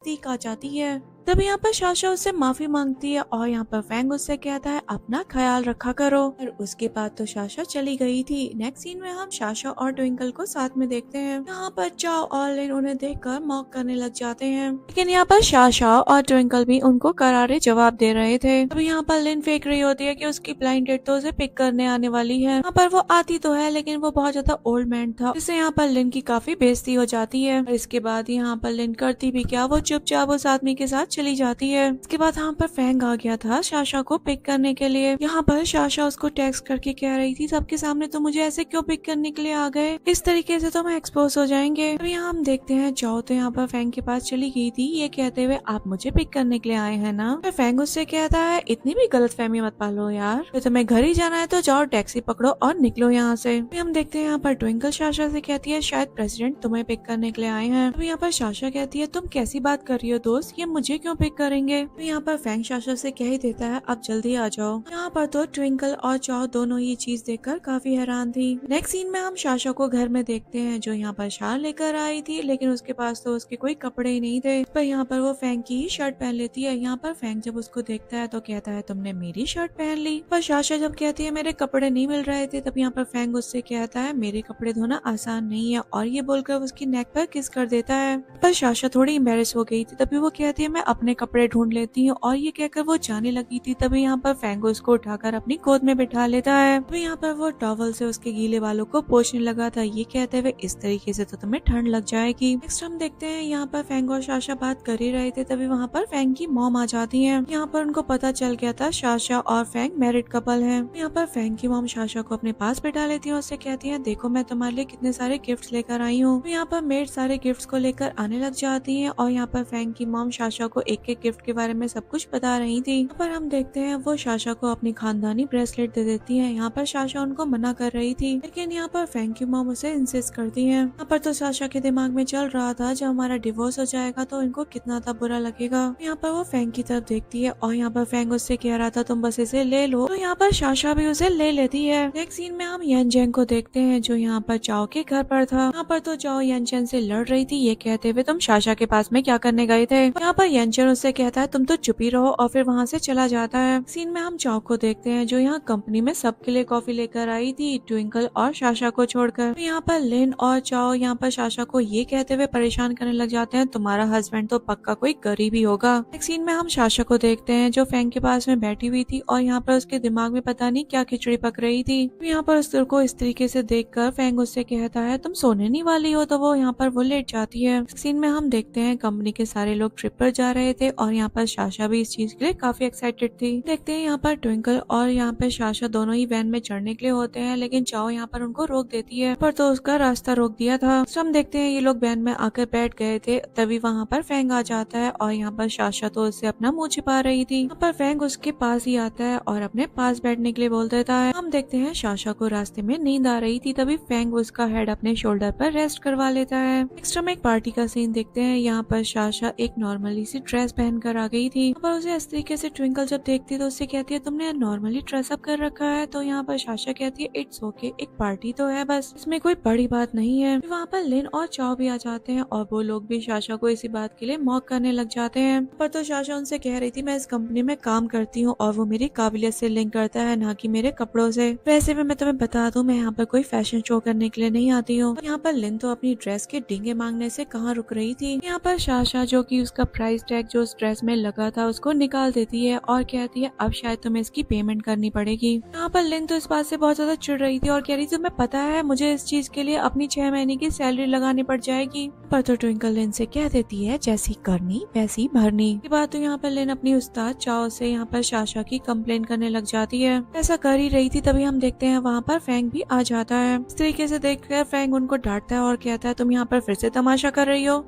नजदीक आ जाती है। तब यहाँ पर शाशा उससे माफी मांगती है और यहाँ पर फैंग उससे कहता है अपना ख्याल रखा करो। और उसके बाद तो शाशा चली गई थी। नेक्स्ट सीन में हम शाशा और ट्विंकल को साथ में देखते हैं। यहाँ पर चाओ और लिन उन्हें देखकर मॉक करने लग जाते हैं, लेकिन यहाँ पर शाशा और ट्विंकल भी उनको करारे जवाब दे रहे थे। तब यहाँ पर लिन फेंक रही होती है कि उसकी ब्लाइंड डेट तो उसे पिक करने आने वाली है। यहाँ पर वो आती तो है लेकिन वो बहुत ज्यादा ओल्ड मैन था, जिससे यहाँ पर लिन की काफी बेइज्जती हो जाती है। और इसके बाद यहाँ पर लिन करती भी क्या, वो चुपचाप उस आदमी के साथ चली जाती है। इसके बाद यहाँ पर फैंग आ गया था शाशा को पिक करने के लिए। यहाँ पर शाशा उसको टेक्स्ट करके कह रही थी सबके सामने तो मुझे ऐसे क्यों पिक करने के लिए आ गए, इस तरीके से तो मैं एक्सपोज हो जाएंगे। अभी यहाँ हम देखते हैं चाओ तो यहाँ पर फैंग के पास चली गई थी, ये कहते हुए आप मुझे पिक करने के लिए आए हैं ना। तो फैंग उससे कहता है इतनी भी गलतफहमी मत पालो यार, तो तुम्हें घर ही जाना है तो जाओ टैक्सी पकड़ो और निकलो यहाँ से। हम देखते हैं यहाँ पर ट्विंकल शाशा से कहती है शायद प्रेसिडेंट तुम्हें पिक करने के लिए आए हैं। तो यहाँ पर शाशा कहती है तुम कैसी बात कर रही हो दोस्त, ये मुझे क्यों पिक करेंगे। तो यहाँ पर फैंग शाशा से कह ही देता है अब जल्दी आ जाओ। यहाँ पर तो ट्विंकल और चाओ दोनों ये चीज देखकर काफी हैरान थी। नेक्स्ट सीन में हम शाशा को घर में देखते हैं जो यहाँ पर शाल लेकर आई थी, लेकिन उसके पास तो उसके कोई कपड़े ही नहीं थे। पर यहाँ पर वो फैंग की ही शर्ट पहन लेती है। यहाँ पर फैंग जब उसको देखता है तो कहता है तुमने मेरी शर्ट पहन ली। पर शाशा जब कहती है मेरे कपड़े नहीं मिल रहे थे, तब यहाँ पर फैंग उससे कहता है मेरे कपड़े धोना आसान नहीं है, और ये बोलकर उसकी नेक पर किस कर देता है। पर शाशा थोड़ी एम्बेरस हो गई थी, तभी वो कहती है मैं अपने कपड़े ढूंढ लेती हूँ, और ये कहकर वो जाने लगी थी। तभी यहाँ पर फैंग उसको उठाकर अपनी गोद में बिठा लेता है। तभी यहाँ पर वो टॉवल से उसके गीले बालों को पोंछने लगा था, ये कहते हुए इस तरीके से तो तुम्हें ठंड लग जाएगी। नेक्स्ट हम देखते हैं यहाँ पर फैंग और शाशा बात कर ही रहे थे, तभी वहाँ पर फैंग की मॉम आ जाती है। यहाँ पर उनको पता चल गया था शाशा और फैंग मैरिड कपल है। यहाँ पर फैंग की मॉम शाशा को अपने पास बैठा लेती है, उससे कहती है देखो मैं तुम्हारे लिए कितने सारे गिफ्ट्स लेकर आई हूँ। यहाँ पर मेड सारे गिफ्ट्स को लेकर आने लग जाती है, और यहाँ पर फैंग की मॉम शाशा को एक एक गिफ्ट के बारे में सब कुछ बता रही थी। यहाँ पर हम देखते हैं वो शाशा को अपनी खानदानी ब्रेसलेट दे देती है। यहाँ पर शाशा उनको मना कर रही थी, लेकिन यहाँ पर फैंग की मॉम उसे इंसिस्ट करती है। यहाँ पर तो शाशा के दिमाग में चल रहा था जब हमारा डिवोर्स हो जाएगा तो इनको कितना था बुरा लगेगा। यहाँ पर वो फैंग की तरफ देखती है, और यहाँ पर फैंग उससे कह रहा था तुम बस इसे ले लो, तो यहाँ पर शाशा भी उसे ले लेती है। नेक्स्ट सीन में हम येनजेंग को देखते हैं जो यहाँ पर चाओ के घर पर था। यहाँ पर तो चाओ येनचेन से लड़ रही थी, ये कहते हुए तुम शाशा के पास में क्या करने गए थे। यहाँ पर येनचेन उससे कहता है तुम तो चुप ही रहो, और फिर वहाँ से चला जाता है। सीन में हम चाओ को देखते हैं जो यहाँ कंपनी में सबके लिए कॉफी लेकर आई थी, ट्विंकल और शाशा को छोड़कर। तो यहाँ पर लिन और चाओ यहाँ पर शाशा को ये कहते हुए परेशान करने लग जाते हैं तुम्हारा हस्बैंड तो पक्का कोई गरीब ही होगा। नेक्स्ट सीन में हम शाशा को देखते हैं जो फैंग के पास में बैठी हुई थी, और यहाँ पर उसके दिमाग में पता नहीं क्या खिचड़ी पक रही थी। तो यहाँ पर उस को इस तरीके से देखकर फैंग उससे कहता है तुम सोने नहीं वाली हो, तो वो यहाँ पर वो लेट जाती है। सीन में हम देखते हैं कंपनी के सारे लोग ट्रिप पर जा रहे थे, और यहाँ पर शाशा भी इस चीज के लिए काफी एक्साइटेड थी। देखते हैं यहाँ पर ट्विंकल और यहाँ पर शाशा दोनों ही वैन में चढ़ने के लिए होते हैं, लेकिन चाओ यहाँ पर उनको रोक देती है, पर तो उसका रास्ता रोक दिया था। तो हम देखते हैं ये लोग वैन में आकर बैठ गए थे, तभी वहाँ पर फैंग आ जाता है, और यहाँ पर शाशा तो उससे अपना मुंह छिपा रही थी। यहाँ पर फैंग उसके पास ही आता है और अपने पास बैठने के लिए बोल देता है। हम देखते हैं शाशा को रास्ते में नींद आ रही थी, तभी फैंग उसका हेड अपने शोल्डर पर रेस्ट करवा लेता है। नेक्स्ट हम एक पार्टी का सीन देखते हैं। यहाँ पर शाशा एक नॉर्मली सी ड्रेस पहन कर आ गई थी, पर उसे इस तरीके से ट्विंकल जब देखती तो उससे कहती है तुमने नॉर्मली ड्रेस अप कर रखा है। तो यहाँ पर शाशा कहती है इट्स ओके, एक पार्टी तो है बस, इसमें कोई बड़ी बात नहीं है। वहाँ पर लिन और चाओ भी आ जाते हैं, और वो लोग भी शाशा को इसी बात के लिए मॉक करने लग जाते हैं। पर तो शाशा उनसे कह रही थी मैं इस कंपनी में काम करती हूँ, और वो मेरी काबिलियत से लिंक करता है, ना कि मेरे कपड़ों से। वैसे भी मैं तुम्हें बता दूं मैं यहाँ पर कोई फैशन शो करने के लिए नहीं आती हूँ। यहाँ पर लिन तो अपनी ड्रेस के डींगे मांगने से कहाँ रुक रही थी। यहाँ पर शाशा जो कि उसका प्राइस टैग जो उस ड्रेस में लगा था उसको निकाल देती है, और कहती है अब शायद तुम्हें इसकी पेमेंट करनी पड़ेगी। यहाँ पर लिन तो इस बात से बहुत ज्यादा चिढ़ रही थी, और कह रही थी तुम्हें पता है मुझे इस चीज के लिए अपनी 6 महीने की सैलरी लगानी पड़ जाएगी। पर तो ट्विंकल लिन से कह देती है जैसी करनी वैसी भरनी। के बाद तो यहाँ पर लिन अपनी उस्ताद चाओ से यहाँ पर शाशा की कंप्लेन करने लग जाती है। ऐसा कर ही रही थी तभी हम देखते हैं वहाँ पर फैंग भी आ जाता है। इस तरीके से देखकर फैंग उनको डांटता है और कहता है तुम यहाँ पर फिर से तमाशा कर रही हो।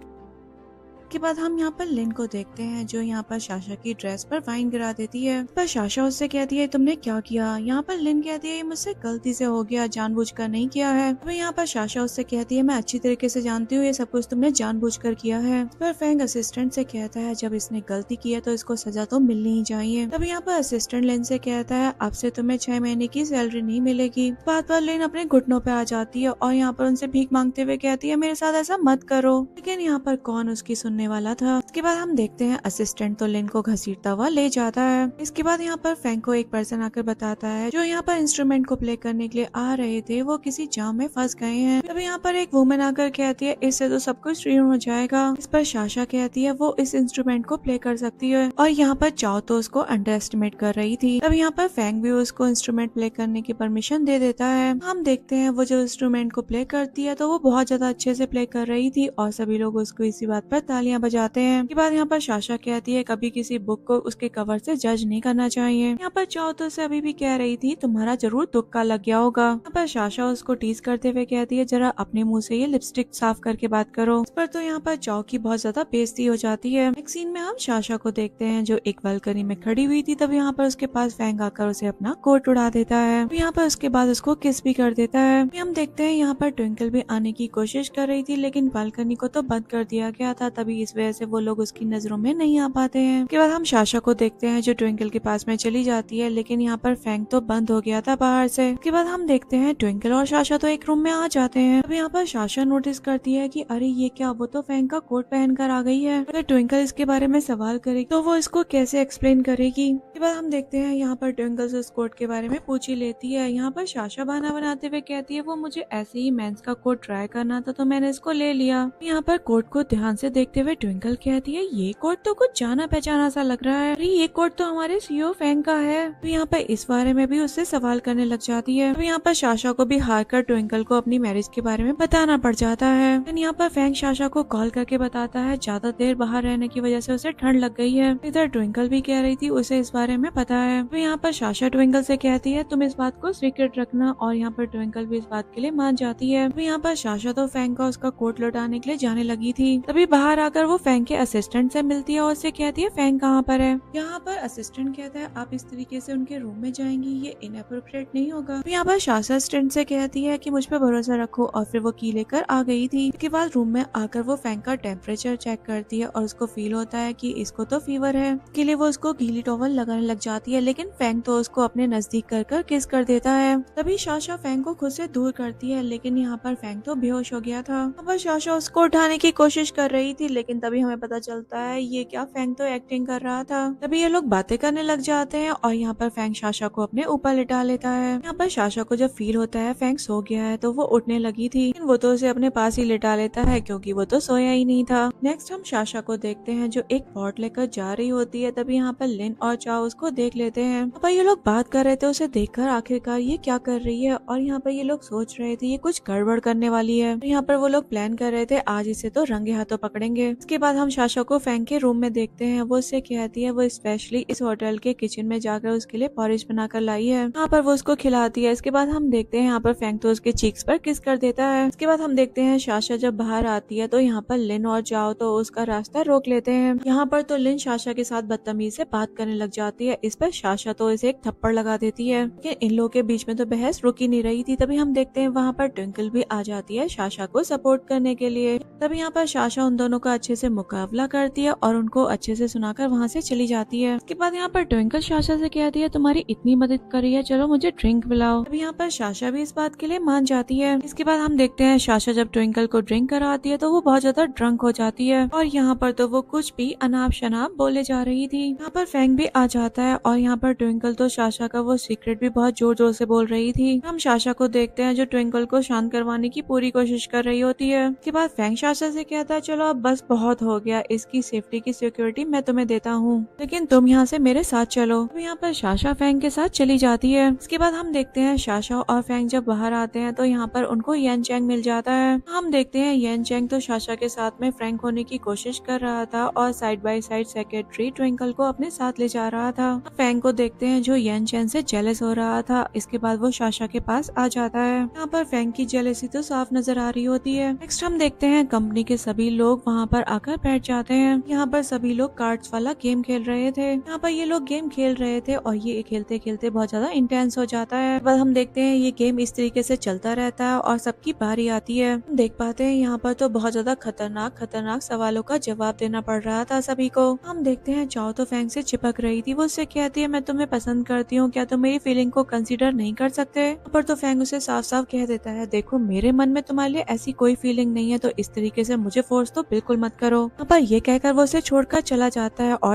के बाद हम यहाँ पर लिन को देखते हैं जो यहाँ पर शाशा की ड्रेस पर वाइन गिरा देती है। पर शाशा उससे कहती है तुमने क्या किया। यहाँ पर लिन कहती है ये मुझसे गलती से हो गया, जानबूझकर नहीं किया है। तो यहाँ पर शाशा उससे कहती है मैं अच्छी तरीके से जानती हूँ ये सब कुछ तुमने जानबूझकर किया है। पर फैंग असिस्टेंट से कहता है जब इसने गलती की है तो इसको सजा तो मिलनी ही चाहिए। तब यहाँ पर असिस्टेंट लिन से कहता है अब से तुम्हें 6 महीने की सैलरी नहीं मिलेगी। बात पर लिन अपने घुटनों पे आ जाती है और यहाँ पर उनसे भीख मांगते हुए कहती है मेरे साथ ऐसा मत करो। लेकिन यहाँ पर कौन उसकी सुनने होने वाला था। इसके बाद हम देखते हैं असिस्टेंट तो लिन को घसीटता हुआ ले जाता है। इसके बाद यहाँ पर फैंग को एक पर्सन आकर बताता है जो यहाँ पर इंस्ट्रूमेंट को प्ले करने के लिए आ रहे थे वो किसी जाम में फंस गए हैं। तभी यहाँ पर एक वुमेन आकर कहती है इससे तो सब कुछ रीन हो जाएगा। इस पर साशा कहती है वो इस इंस्ट्रूमेंट को प्ले कर सकती है और यहाँ पर चाओ तो उसको अंडर एस्टिमेट कर रही थी। तब यहाँ पर फैंग भी उसको इंस्ट्रूमेंट प्ले करने की परमिशन दे देता है। हम देखते हैं वो जो इंस्ट्रूमेंट को प्ले करती है तो वो बहुत ज्यादा अच्छे से प्ले कर रही थी और सभी लोग उसको इसी बात पर तालियां बजाते हैं। इसके बाद यहाँ पर साशा कहती है कभी किसी बुक को उसके कवर से जज नहीं करना चाहिए। यहाँ पर चाओ तो से अभी भी कह रही थी तुम्हारा जरूर तुक्का लग गया होगा। यहाँ पर साशा उसको टीज करते हुए कहती है जरा अपने मुंह से ये लिपस्टिक साफ करके बात करो। इस पर तो यहाँ पर चाओ की बहुत ज्यादा बेइज्जती हो जाती है। नेक्स्ट सीन में हम साशा को देखते हैं जो एक बालकनी में खड़ी हुई थी। तब यहाँ पर उसके पास फैंग आकर उसे अपना कोट उड़ा देता है। यहाँ पर उसके बाद उसको किस भी कर देता है। हम देखते हैं यहाँ पर ट्विंकल भी आने की कोशिश कर रही थी लेकिन बालकनी को तो बंद कर दिया गया था, तभी इस वजह से वो लोग उसकी नजरों में नहीं आ पाते हैं। उसके बाद हम साशा को देखते हैं जो ट्विंकल के पास में चली जाती है लेकिन यहाँ पर फैंग तो बंद हो गया था बाहर से। उसके बाद हम देखते हैं ट्विंकल और साशा तो एक रूम में आ जाते हैं। अब यहाँ पर साशा नोटिस करती है कि अरे ये क्या, वो तो फैंग का कोट पहन कर आ गई है। अगर ट्विंकल इसके बारे में सवाल करेगी तो वो इसको कैसे एक्सप्लेन करेगी। उसके बाद हम देखते हैं यहाँ पर ट्विंकल से उस कोट के बारे में पूछ ही लेती है। यहाँ पर साशा बहाना बनाते हुए कहती है वो मुझे ऐसे ही मेंस का कोट ट्राई करना था तो मैंने इसको ले लिया। यहाँ पर कोट को ध्यान से देखते हुए ट्विंकल कहती है ये कोट तो कुछ जाना पहचाना सा लग रहा है, अरे ये कोट तो हमारे सीईओ फैंग का है। तो यहाँ पर इस बारे में भी उससे सवाल करने लग जाती है। तो यहाँ पर साशा को भी हार कर ट्विंकल को अपनी मैरिज के बारे में बताना पड़ जाता है। यहाँ पर फैंग साशा को कॉल करके बताता है ज्यादा देर बाहर रहने की वजह से उसे ठंड लग गई है। इधर ट्विंकल भी कह रही थी उसे इस बारे में पता है। तो यहाँ पर साशा ट्विंकल से कहती है तुम इस बात को सीक्रेट रखना और यहाँ पर ट्विंकल भी इस बात के लिए मान जाती है। तो यहाँ पर साशा तो फैंग का उसका कोट लौटाने के लिए जाने लगी थी। तभी बाहर आकर वो फैंग के असिस्टेंट से मिलती है और उससे कहती है फैंग कहाँ पर है। यहाँ पर असिस्टेंट कहता है आप इस तरीके से उनके रूम में जाएंगी ये इनअप्रोप्रिएट नहीं होगा। तो यहाँ पर साशा असिस्टेंट से कहती है कि मुझ पर भरोसा रखो और फिर वो की लेकर आ गई थी। उसके बाद रूम में आकर वो फैंग का टेम्परेचर चेक करती है और उसको फील होता है कि इसको तो फीवर है। इसके लिए वो उसको गीली टॉवल लगाने लग जाती है लेकिन फैंग तो उसको अपने नजदीक कर किस कर देता है। तभी साशा फैंग को खुद से दूर करती है लेकिन यहाँ पर फैंग तो बेहोश हो गया था। यहाँ पर साशा उसको उठाने की कोशिश कर रही थी लेकिन तभी हमें पता चलता है ये क्या, फैंग तो एक्टिंग कर रहा था। तभी ये लोग बातें करने लग जाते हैं और यहाँ पर फैंग साशा को अपने ऊपर लिटा लेता है। यहाँ पर साशा को जब फील होता है फैंग सो गया है तो वो उठने लगी थी लेकिन वो तो उसे अपने पास ही लिटा लेता है क्योंकि वो तो सोया ही नहीं था। नेक्स्ट हम साशा को देखते हैं जो एक पॉट लेकर जा रही होती है। तभी यहाँ पर लिन और चाओ उसको देख लेते हैं। यहाँ पर ये लोग बात कर रहे थे उसे देखकर आखिरकार ये क्या कर रही है और यहाँ पर ये लोग सोच रहे थे ये कुछ गड़बड़ करने वाली है। तो यहाँ पर वो लोग प्लान कर रहे थे आज इसे तो रंगे हाथों पकड़ेंगे। इसके बाद हम साशा को फैंग के रूम में देखते हैं। वो उससे कहती है वो स्पेशली इस होटल के किचन में जाकर उसके लिए पॉरिश बनाकर लाई है। यहाँ पर वो उसको खिलाती है। इसके बाद हम देखते हैं यहाँ पर फैंग तो उसके चीक्स पर किस कर देता है। इसके बाद हम देखते हैं साशा जब बाहर आती है तो यहाँ पर लिन और चाओ तो उसका रास्ता रोक लेते हैं। यहाँ पर तो लिन साशा के साथ बदतमीज से बात करने लग जाती है। इस पर साशा तो इसे एक थप्पड़ लगा देती है। इन लोगों के बीच में तो बहस रुक ही नहीं रही थी। तभी हम देखते हैं वहाँ पर ट्विंकल भी आ जाती है साशा को सपोर्ट करने के लिए। तभी यहाँ पर साशा उन दोनों का अच्छे से मुकाबला करती है और उनको अच्छे से सुनाकर वहाँ से चली जाती है। इसके बाद यहाँ पर ट्विंकल साशा से कहती है तुम्हारी इतनी मदद करी है चलो मुझे ड्रिंक पिलाओ। तभी यहाँ पर साशा भी इस बात के लिए मान जाती है। इसके बाद हम देखते हैं साशा जब ट्विंकल को ड्रिंक कराती है तो वो बहुत ज्यादा ड्रंक हो जाती है और यहाँ पर तो वो कुछ भी अनाप शनाप बोले जा रही थी। यहाँ पर फैंग भी आ जाता है और यहाँ पर ट्विंकल तो साशा का वो सीक्रेट भी बहुत जोर जोर से बोल रही थी। हम साशा को देखते हैं जो ट्विंकल को शांत करवाने की पूरी कोशिश कर रही होती है। इसके बाद फैंग साशा से कहता है चलो अब बस बहुत हो गया, इसकी सेफ्टी की सिक्योरिटी मैं तुम्हें देता हूँ लेकिन तुम यहाँ से मेरे साथ चलो। तो यहाँ पर साशा फैंग के साथ चली जाती है। इसके बाद हम देखते हैं साशा और फैंग जब बाहर आते हैं तो यहाँ पर उनको येन चैंग मिल जाता है। हम देखते हैं येन चैंग तो साशा के साथ में फ्रैंक होने की कोशिश कर रहा था और side by side secretary twinkle को अपने साथ ले जा रहा था। फैंग को देखते हैं जो येन चैंग से जेलस हो रहा था। इसके बाद वो साशा के पास आ जाता है। यहाँ पर फैंग की जेलसी तो साफ नजर आ रही होती है। नेक्स्ट हम देखते हैं कंपनी के सभी लोग वहाँ पर आकर बैठ जाते हैं। यहाँ पर सभी लोग कार्ड्स वाला गेम खेल रहे थे। यहाँ पर ये लोग गेम खेल रहे थे और ये खेलते खेलते बहुत ज्यादा इंटेंस हो जाता है। बस हम देखते हैं ये गेम इस तरीके से चलता रहता है और सबकी बारी आती है। हम देख पाते हैं यहाँ पर तो बहुत ज्यादा खतरनाक सवालों का जवाब देना पड़ रहा था सभी को। हम देखते हैं चाओ तो फैंग से चिपक रही थी। वो उससे कहती है मैं तुम्हें पसंद करती हूँ, क्या तुम मेरी फीलिंग को कंसीडर नहीं कर सकते। पर तो फैंग उसे साफ साफ कह देता है देखो मेरे मन में तुम्हारे लिए ऐसी कोई फीलिंग नहीं है तो इस तरीके से मुझे फोर्स तो बिल्कुल मत करो। यहाँ पर ये कहकर वो उसे छोड़कर चला जाता है और